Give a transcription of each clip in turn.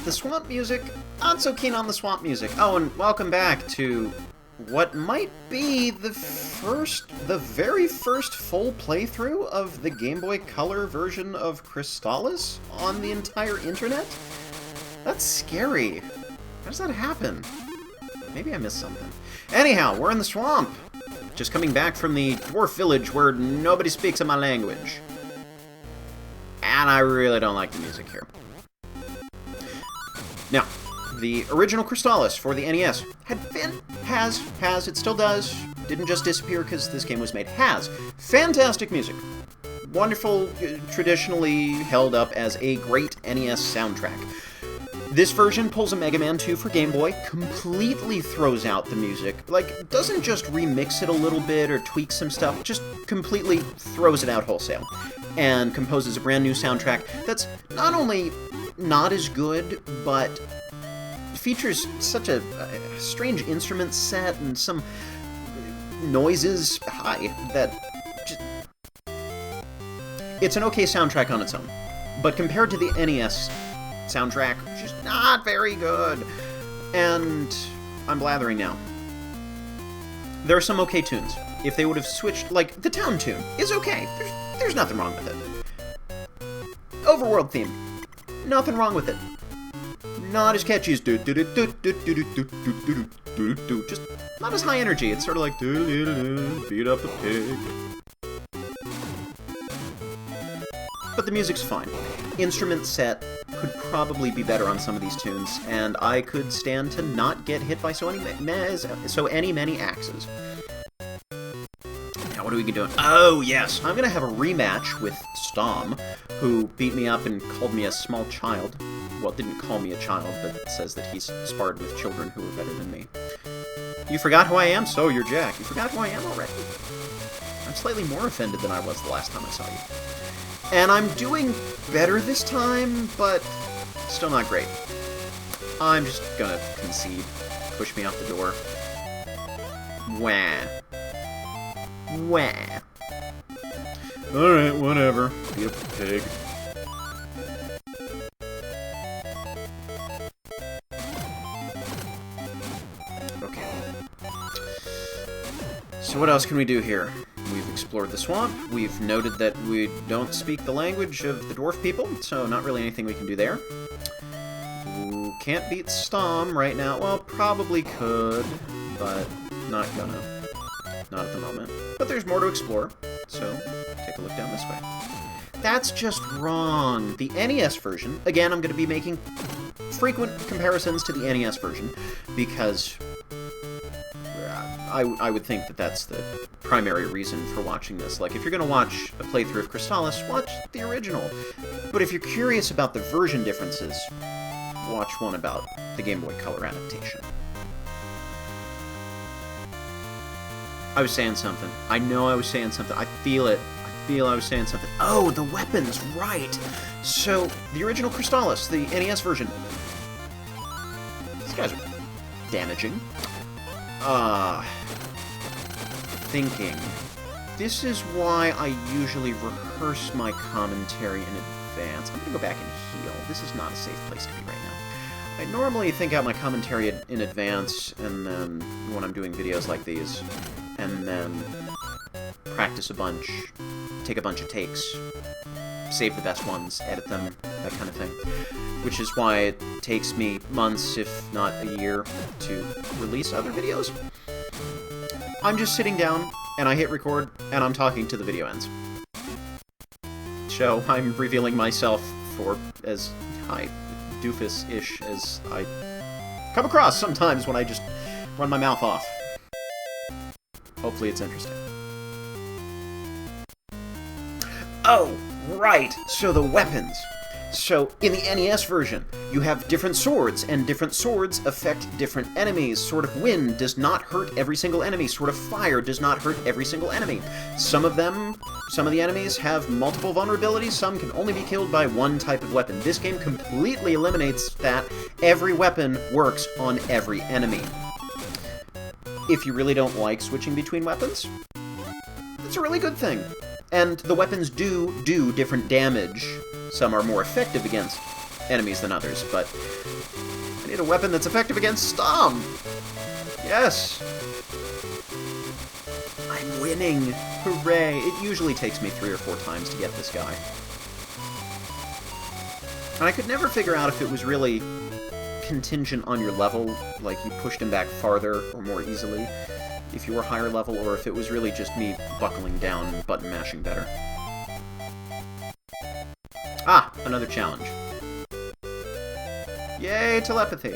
The swamp music, not so keen on the swamp music. Oh, and welcome back to what might be the very first full playthrough of the Game Boy Color version of Crystalis on the entire internet? That's scary. How does that happen? Maybe I missed something. Anyhow, we're in the swamp. Just coming back from the dwarf village where nobody speaks my language. And I really don't like the music here. Now, the original Crystalis for the NES has, it still does, didn't just disappear because this game was made, has fantastic music. Wonderful, traditionally held up as a great NES soundtrack. This version pulls a Mega Man 2 for Game Boy, completely throws out the music, like, doesn't just remix it a little bit or tweak some stuff, just completely throws it out wholesale, and composes a brand new soundtrack that's not only not as good, but features such a strange instrument set and some noises that just... It's an okay soundtrack on its own, but compared to the NES soundtrack, which is not very good, and I'm blathering now. There are some okay tunes. If they would have switched, like, the town tune is okay. There's nothing wrong with it. Overworld theme, nothing wrong with it. Not as catchy as just not as high energy. It's sort of like beat up a pig. But the music's fine. Instrument set could probably be better on some of these tunes, and I could stand to not get hit by so many axes. Now, what are we doing? Oh, yes! I'm gonna have a rematch with Stom, who beat me up and called me a small child. Well, didn't call me a child, but says that he's sparred with children who are better than me. You forgot who I am? So you're Jack. You forgot who I am already? I'm slightly more offended than I was the last time I saw you. And I'm doing better this time, but still not great. I'm just gonna concede. Push me out the door. Wah. Wah. Alright, whatever. Beat up a pig. Okay. So what else can we do here? We've explored the swamp, we've noted that we don't speak the language of the dwarf people, so not really anything we can do there. Ooh, can't beat Stom right now. Well, probably could, but not gonna. Not at the moment. But there's more to explore, so take a look down this way. That's just wrong. The NES version, again, I'm going to be making frequent comparisons to the NES version, because I would think that that's the primary reason for watching this. Like, if you're going to watch a playthrough of Crystalis, watch the original. But if you're curious about the version differences, watch one about the Game Boy Color adaptation. I was saying something. I know I was saying something. I feel it. I feel I was saying something. Oh, the weapons, right. So, the original Crystalis, the NES version. These guys are damaging. Thinking. This is why I usually rehearse my commentary in advance. I'm gonna go back and heal. This is not a safe place to be right now. I normally think out my commentary in advance, and then when I'm doing videos like these, and then practice a bunch, take a bunch of takes, save the best ones, edit them, that kind of thing. Which is why it takes me months, if not a year, to release other videos. I'm just sitting down, and I hit record, and I'm talking to the video ends. So I'm revealing myself for as high doofus-ish as I come across sometimes when I just run my mouth off. Hopefully it's interesting. Oh, right! So the weapons. So, in the NES version, you have different swords, and different swords affect different enemies. Sword of Wind does not hurt every single enemy. Sword of Fire does not hurt every single enemy. Some of the enemies have multiple vulnerabilities, some can only be killed by one type of weapon. This game completely eliminates that. Every weapon works on every enemy. If you really don't like switching between weapons, it's a really good thing. And the weapons do different damage. Some are more effective against enemies than others, but I need a weapon that's effective against Stom! Yes! I'm winning! Hooray! It usually takes me 3 or 4 times to get this guy. And I could never figure out if it was really contingent on your level, like you pushed him back farther or more easily if you were higher level, or if it was really just me buckling down and button mashing better. Ah! Another challenge. Yay, telepathy!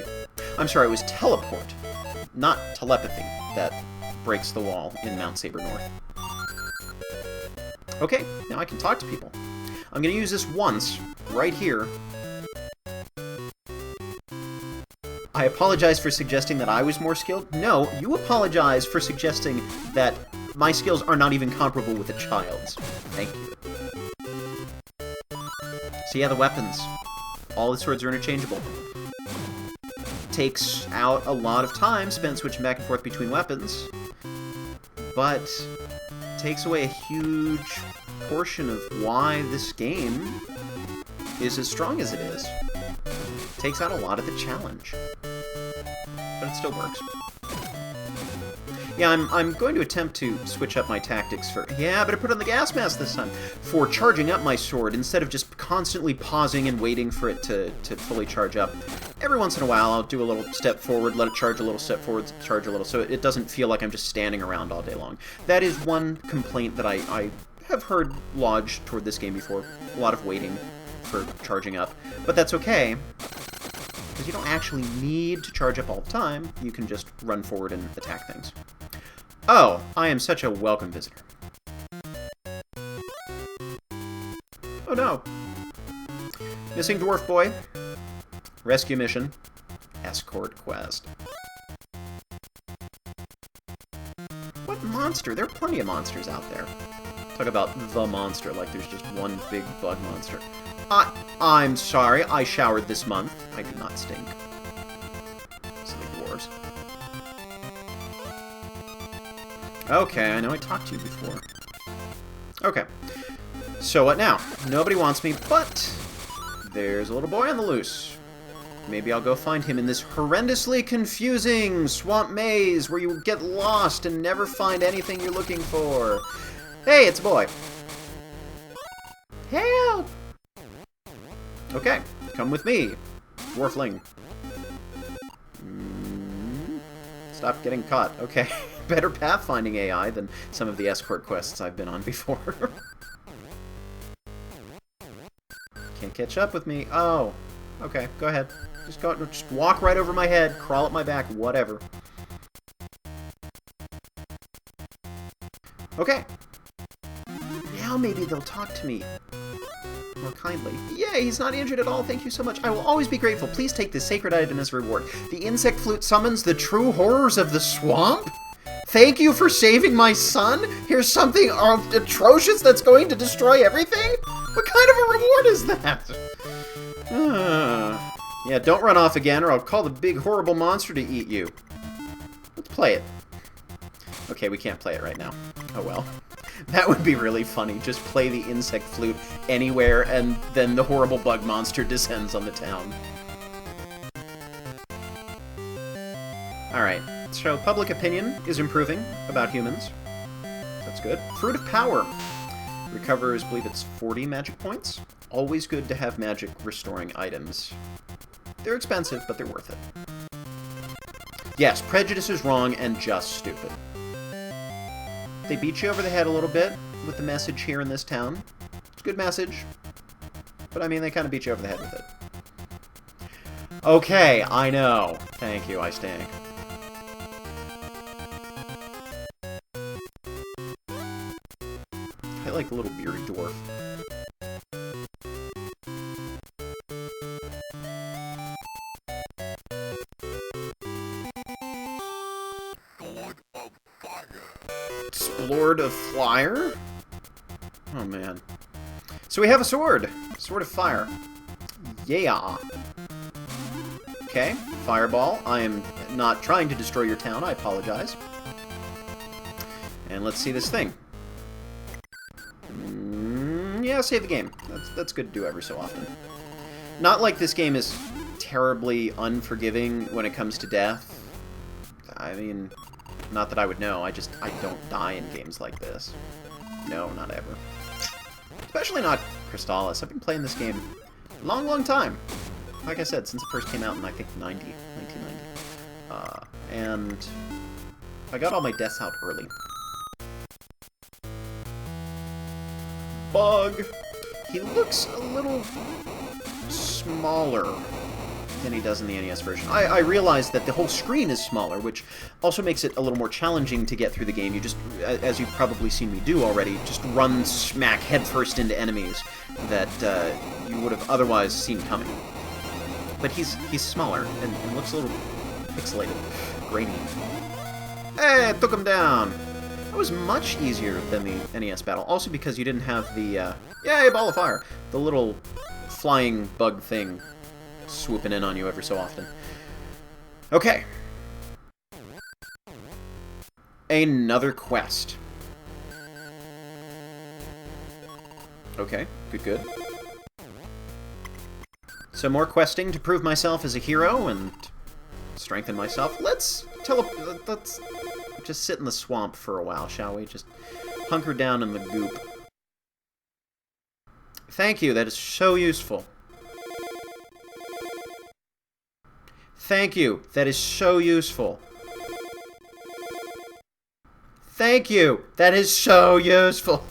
I'm sorry, it was teleport, not telepathy, that breaks the wall in Mount Saber North. Okay, now I can talk to people. I'm gonna use this once, right here. I apologize for suggesting that I was more skilled. No, you apologize for suggesting that my skills are not even comparable with a child's. Thank you. So yeah, the weapons. All the swords are interchangeable. Takes out a lot of time spent switching back and forth between weapons, but takes away a huge portion of why this game is as strong as it is. Takes out a lot of the challenge. But it still works. Yeah, I'm going to attempt to switch up my tactics for... Yeah, but I put on the gas mask this time! For charging up my sword, instead of just constantly pausing and waiting for it to fully charge up. Every once in a while, I'll do a little step forward, let it charge a little, step forward, charge a little, so it doesn't feel like I'm just standing around all day long. That is one complaint that I have heard lodged toward this game before. A lot of waiting for charging up. But that's okay, because you don't actually need to charge up all the time. You can just run forward and attack things. Oh, I am such a welcome visitor. Oh no. Missing dwarf boy. Rescue mission. Escort quest. What monster? There are plenty of monsters out there. Talk about the monster, like there's just one big bug monster. I'm sorry, I showered this month. I do not stink. Silly dwarves. Okay, I know I talked to you before. Okay. So what now? Nobody wants me, but there's a little boy on the loose. Maybe I'll go find him in this horrendously confusing swamp maze where you get lost and never find anything you're looking for. Hey, it's a boy. Help! Okay, come with me, dwarfling. Stop getting caught. Okay, better pathfinding AI than some of the escort quests I've been on before. Can't catch up with me. Oh, okay, go ahead. Just walk right over my head, crawl up my back, whatever. Okay. Now maybe they'll talk to me more kindly. Yay, he's not injured at all. Thank you so much. I will always be grateful. Please take this sacred item as reward. The insect flute summons the true horrors of the swamp? Thank you for saving my son? Here's something atrocious that's going to destroy everything? What kind of a reward is that? Yeah, don't run off again or I'll call the big horrible monster to eat you. Let's play it. Okay, we can't play it right now. Oh well. That would be really funny. Just play the insect flute anywhere, and then the horrible bug monster descends on the town. Alright, so public opinion is improving about humans. That's good. Fruit of Power. Recovers, I believe it's 40 magic points. Always good to have magic restoring items. They're expensive, but they're worth it. Yes, prejudice is wrong and just stupid. They beat you over the head a little bit with the message here in this town. It's a good message. But I mean, they kind of beat you over the head with it. Okay, I know. Thank you, I stink. I like the little bearded dwarf. Lord of Flyer? Oh man. So we have a sword. Sword of Fire. Yeah. Okay. Fireball. I am not trying to destroy your town. I apologize. And let's see this thing. Yeah, save the game. That's good to do every so often. Not like this game is terribly unforgiving when it comes to death. I mean, not that I would know, I don't die in games like this. No, not ever. Especially not Crystalis. I've been playing this game a long, long time. Like I said, since it first came out in, I think, 1990. And I got all my deaths out early. Bug! He looks a little smaller than he does in the NES version. I realize that the whole screen is smaller, which also makes it a little more challenging to get through the game. You just, as you've probably seen me do already, just run smack headfirst into enemies that you would have otherwise seen coming. But he's smaller and looks a little pixelated, grainy. Hey, took him down! That was much easier than the NES battle, also because you didn't have the, yay, ball of fire! The little flying bug thing swooping in on you every so often. Okay. Another quest. Okay, good. Some more questing to prove myself as a hero and strengthen myself. Let's just sit in the swamp for a while, shall we? Just hunker down in the goop. Thank you, that is so useful. Thank you, that is so useful. Thank you, that is so useful.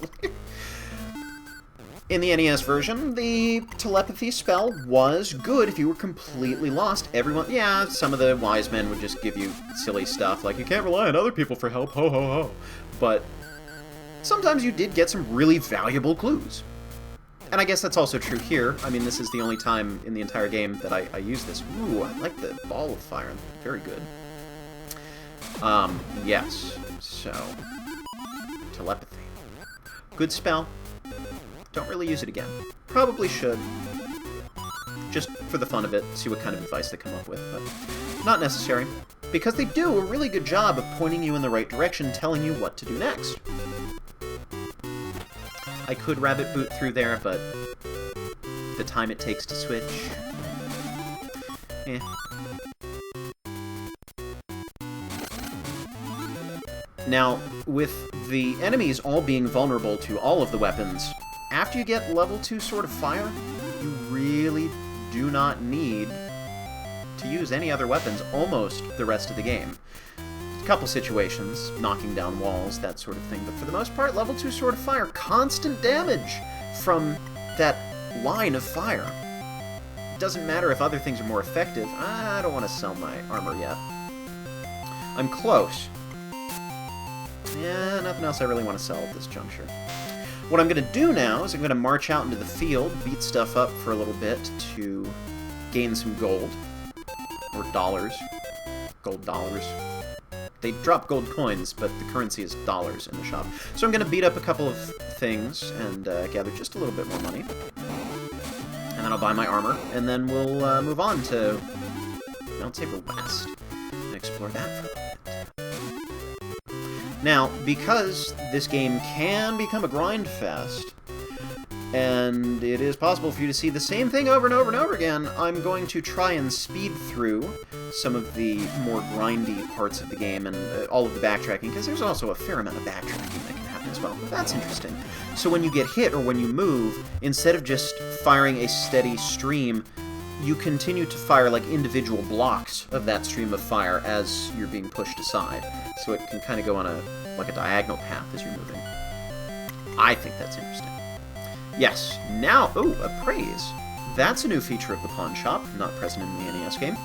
In the NES version, the telepathy spell was good if you were completely lost. Yeah, some of the wise men would just give you silly stuff, like, you can't rely on other people for help, ho ho ho. But sometimes you did get some really valuable clues. And I guess that's also true here. I mean, this is the only time in the entire game that I use this. Ooh, I like the ball of fire. Very good. Yes. So, telepathy. Good spell. Don't really use it again. Probably should. Just for the fun of it, see what kind of advice they come up with, but not necessary. Because they do a really good job of pointing you in the right direction, telling you what to do next. I could rabbit boot through there, but the time it takes to switch... eh. Now, with the enemies all being vulnerable to all of the weapons, after you get level 2 Sword of Fire, you really do not need to use any other weapons almost the rest of the game. A couple situations, knocking down walls, that sort of thing, but for the most part, level 2 Sword of Fire, constant damage from that line of fire. It doesn't matter if other things are more effective. I don't want to sell my armor yet. I'm close. Yeah, nothing else I really want to sell at this juncture. What I'm going to do now is I'm going to march out into the field, beat stuff up for a little bit to gain some gold. Or dollars. Gold dollars. They drop gold coins, but the currency is dollars in the shop. So I'm going to beat up a couple of things and gather just a little bit more money. And then I'll buy my armor, and then we'll move on to Mount Saber West and explore that for a bit. Now, because this game can become a grind fest, and it is possible for you to see the same thing over and over and over again, I'm going to try and speed through some of the more grindy parts of the game and all of the backtracking, because there's also a fair amount of backtracking that can happen as well. That's interesting. So when you get hit or when you move, instead of just firing a steady stream, you continue to fire like individual blocks of that stream of fire as you're being pushed aside. So it can kind of go on a diagonal path as you're moving. I think that's interesting. Yes, now, oh, appraise. That's a new feature of the pawn shop, not present in the NES game.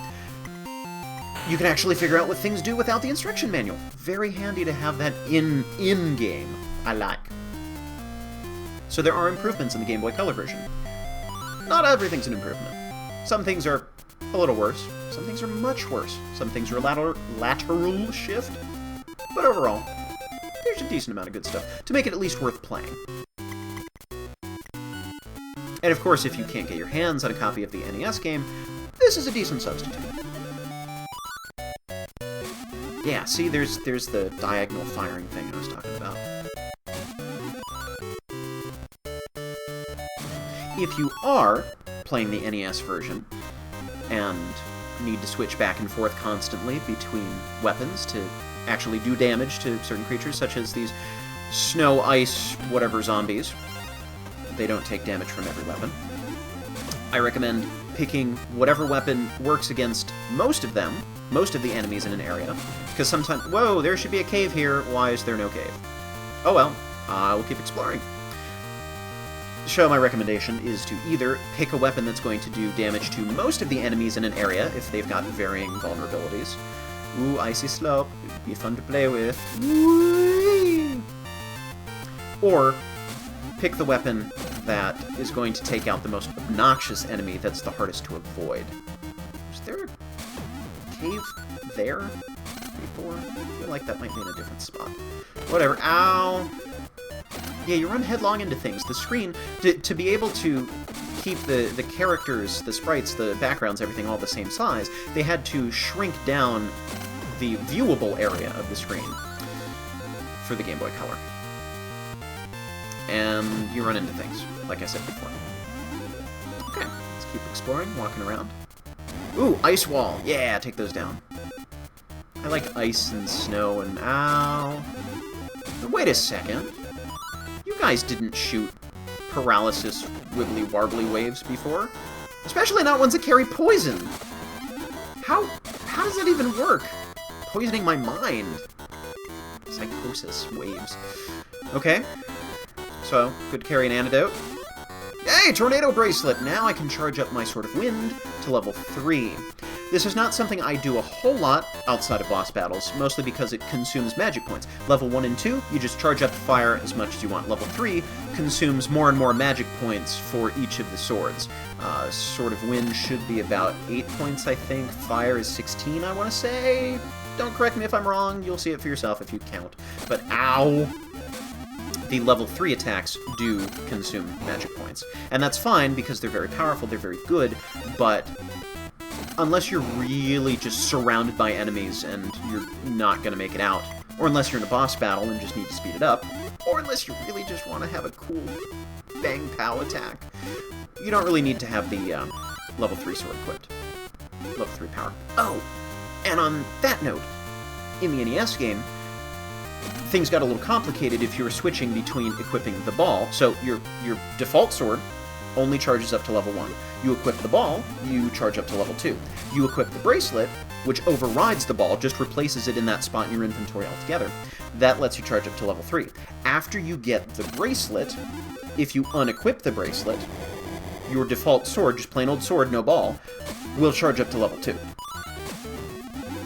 You can actually figure out what things do without the instruction manual. Very handy to have that in-game. I like. So there are improvements in the Game Boy Color version. Not everything's an improvement. Some things are a little worse. Some things are much worse. Some things are lateral shift. But overall, there's a decent amount of good stuff to make it at least worth playing. And of course, if you can't get your hands on a copy of the NES game, this is a decent substitute. Yeah, see, there's the diagonal firing thing I was talking about. If you are playing the NES version and need to switch back and forth constantly between weapons to actually do damage to certain creatures, such as these snow, ice, whatever zombies. They don't take damage from every weapon. I recommend picking whatever weapon works against most of them, most of the enemies in an area, because sometimes... Whoa, there should be a cave here. Why is there no cave? Oh well, I will keep exploring. So my recommendation is to either pick a weapon that's going to do damage to most of the enemies in an area, if they've got varying vulnerabilities. Ooh, icy slope. It'd be fun to play with. Whee! Or pick the weapon that is going to take out the most obnoxious enemy that's the hardest to avoid. Is there a cave there before? I feel like that might be in a different spot. Whatever. Ow! Yeah, you run headlong into things. The screen, to be able to keep the characters, the sprites, the backgrounds, everything all the same size, they had to shrink down the viewable area of the screen for the Game Boy Color. And you run into things, like I said before. Okay, let's keep exploring, walking around. Ooh, ice wall! Yeah, take those down. I like ice and snow and... Ow! Wait a second. You guys didn't shoot paralysis wibbly-warbly waves before. Especially not ones that carry poison. How does that even work? Poisoning my mind. Psychosis waves. Okay. So, could carry an antidote. Yay! Tornado bracelet! Now I can charge up my Sword of Wind to level 3. This is not something I do a whole lot outside of boss battles, mostly because it consumes magic points. Level 1 and 2, you just charge up fire as much as you want. Level 3 consumes more and more magic points for each of the swords. Sword of Wind should be about 8 points, I think. Fire is 16, I want to say. Don't correct me if I'm wrong. You'll see it for yourself if you count. But ow! The level 3 attacks do consume magic points. And that's fine because they're very powerful, they're very good, but unless you're really just surrounded by enemies and you're not going to make it out, or unless you're in a boss battle and just need to speed it up, or unless you really just want to have a cool bang-pow attack, you don't really need to have the level 3 sword equipped. Level 3 power. Oh! And on that note, in the NES game, things got a little complicated if you were switching between equipping the ball. So your default sword only charges up to level 1. You equip the ball, you charge up to level 2. You equip the bracelet, which overrides the ball, just replaces it in that spot in your inventory altogether. That lets you charge up to level 3. After you get the bracelet, if you unequip the bracelet, your default sword, just plain old sword, no ball, will charge up to level 2.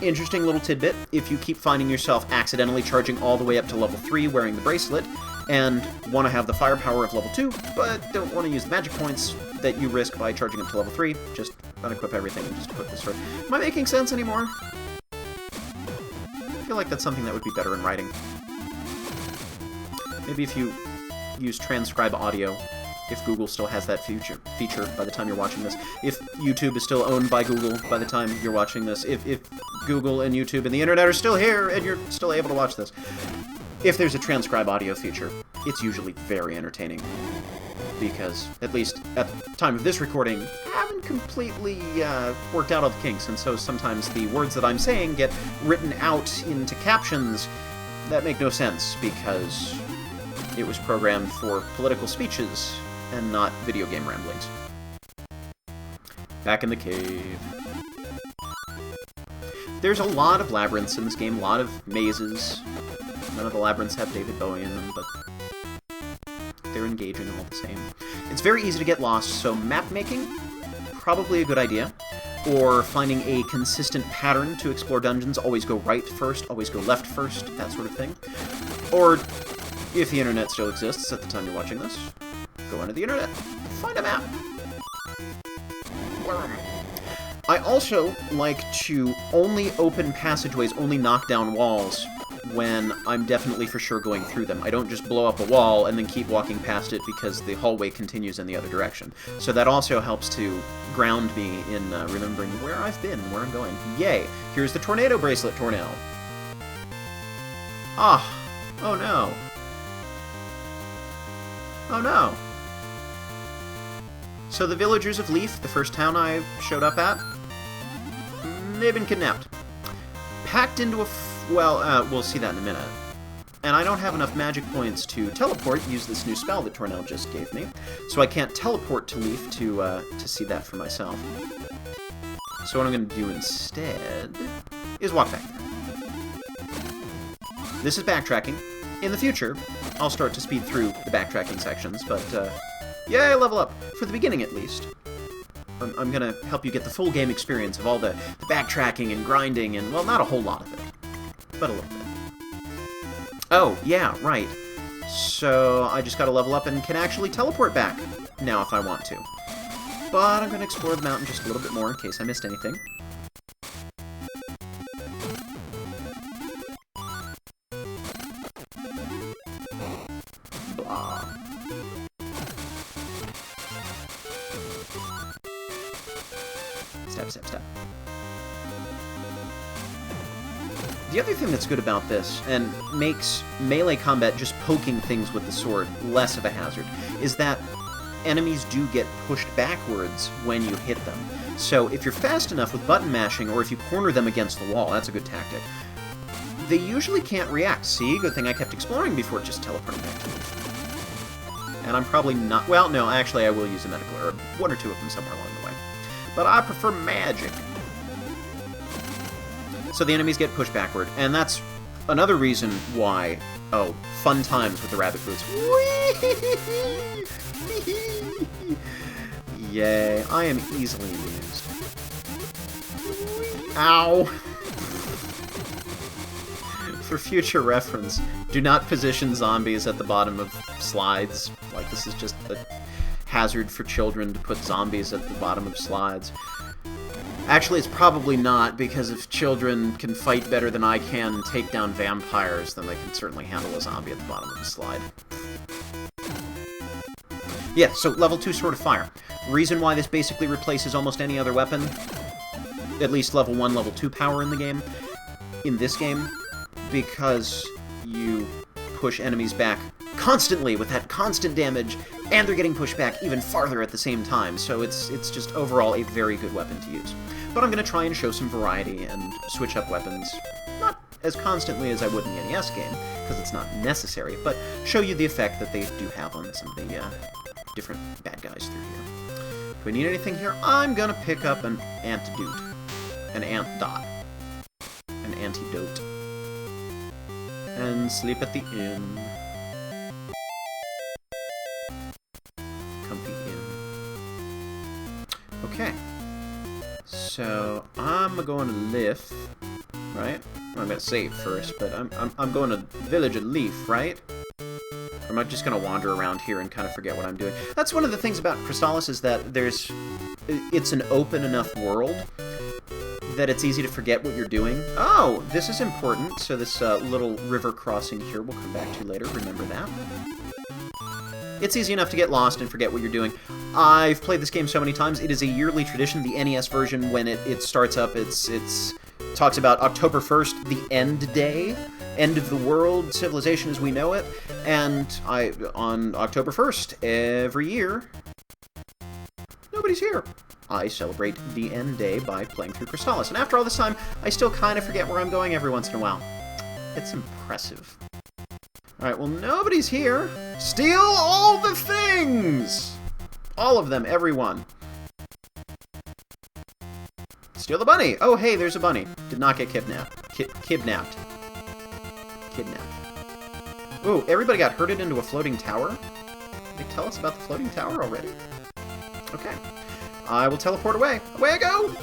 Interesting little tidbit, if you keep finding yourself accidentally charging all the way up to level 3 wearing the bracelet, and want to have the firepower of level 2, but don't want to use the magic points that you risk by charging up to level 3, just unequip everything and just equip the sword. Am I making sense anymore? I feel like that's something that would be better in writing. Maybe if you use transcribe audio, if Google still has that feature by the time you're watching this. If YouTube is still owned by Google by the time you're watching this. If Google and YouTube and the internet are still here and you're still able to watch this. If there's a transcribe audio feature, it's usually very entertaining. Because, at least at the time of this recording, I haven't completely worked out all the kinks, and so sometimes the words that I'm saying get written out into captions that make no sense, because it was programmed for political speeches and not video game ramblings. Back in the cave. There's a lot of labyrinths in this game, a lot of mazes. None of the labyrinths have David Bowie in them, but they're engaging all the same. It's very easy to get lost, so map making, probably a good idea. Or finding a consistent pattern to explore dungeons, always go right first, always go left first, that sort of thing. Or, if the internet still exists at the time you're watching this, go onto the internet, find a map. Worm. I also like to only open passageways, only knock down walls, when I'm definitely for sure going through them. I don't just blow up a wall and then keep walking past it because the hallway continues in the other direction. So that also helps to ground me in remembering where I've been and where I'm going. Yay! Here's the tornado bracelet, Tornel. Ah! Oh no. Oh no. So the villagers of Leaf, the first town I showed up at, they've been kidnapped. Packed into a... well, we'll see that in a minute. And I don't have enough magic points to teleport, use this new spell that Tornel just gave me, so I can't teleport to Leaf to see that for myself. So what I'm going to do instead is walk back there. This is backtracking. In the future, I'll start to speed through the backtracking sections, but, yay, level up! For the beginning, at least. I'm going to help you get the full game experience of all the backtracking and grinding and, well, not a whole lot of it, but a little bit. Oh, yeah, right. So I just got to level up and can actually teleport back now if I want to. But I'm going to explore the mountain just a little bit more in case I missed anything. Blah. Step, step, step. The other thing that's good about this, and makes melee combat just poking things with the sword less of a hazard, is that enemies do get pushed backwards when you hit them. So if you're fast enough with button mashing, or if you corner them against the wall, that's a good tactic, they usually can't react. See? Good thing I kept exploring before just teleporting back to me. And I'm probably not... well, no, actually I will use a medical herb. One or two of them somewhere along the way. But I prefer magic. So the enemies get pushed backward, and that's another reason why... oh, fun times with the rabbit boots. Yay, I am easily amused. Ow! For future reference, do not position zombies at the bottom of slides. Like, this is just a hazard for children to put zombies at the bottom of slides. Actually, it's probably not, because if children can fight better than I can and take down vampires, then they can certainly handle a zombie at the bottom of the slide. Yeah, so level 2 Sword of Fire. Reason why this basically replaces almost any other weapon, at least level 1, level 2 power in the game, in this game, because you push enemies back constantly with that constant damage, and they're getting pushed back even farther at the same time, so it's just overall a very good weapon to use. But I'm going to try and show some variety and switch up weapons, not as constantly as I would in the NES game, because it's not necessary, but show you the effect that they do have on some of the different bad guys through here. Do I need anything here? I'm going to pick up an antidote. An ant-dot. An antidote. And sleep at the inn. Comfy inn. Okay. So, I'm going to Leaf, right? Well, I'm going to save first, but I'm going to Village of Leaf, right? Or am I just going to wander around here and kind of forget what I'm doing? That's one of the things about Crystalis, is that it's an open enough world that it's easy to forget what you're doing. Oh, this is important. So this little river crossing here we'll come back to later. Remember that. It's easy enough to get lost and forget what you're doing. I've played this game so many times. It is a yearly tradition. The NES version, when it starts up, it's talks about October 1st, the end day, end of the world, civilization as we know it. And on October 1st, every year, nobody's here. I celebrate the end day by playing through Crystalis. And after all this time, I still kind of forget where I'm going every once in a while. It's impressive. Alright, well, nobody's here. Steal all the things! All of them, everyone. Steal the bunny! Oh, hey, there's a bunny. Did not get kidnapped. Kidnapped. Ooh, everybody got herded into a floating tower? Did they tell us about the floating tower already? Okay. I will teleport away. Away I go!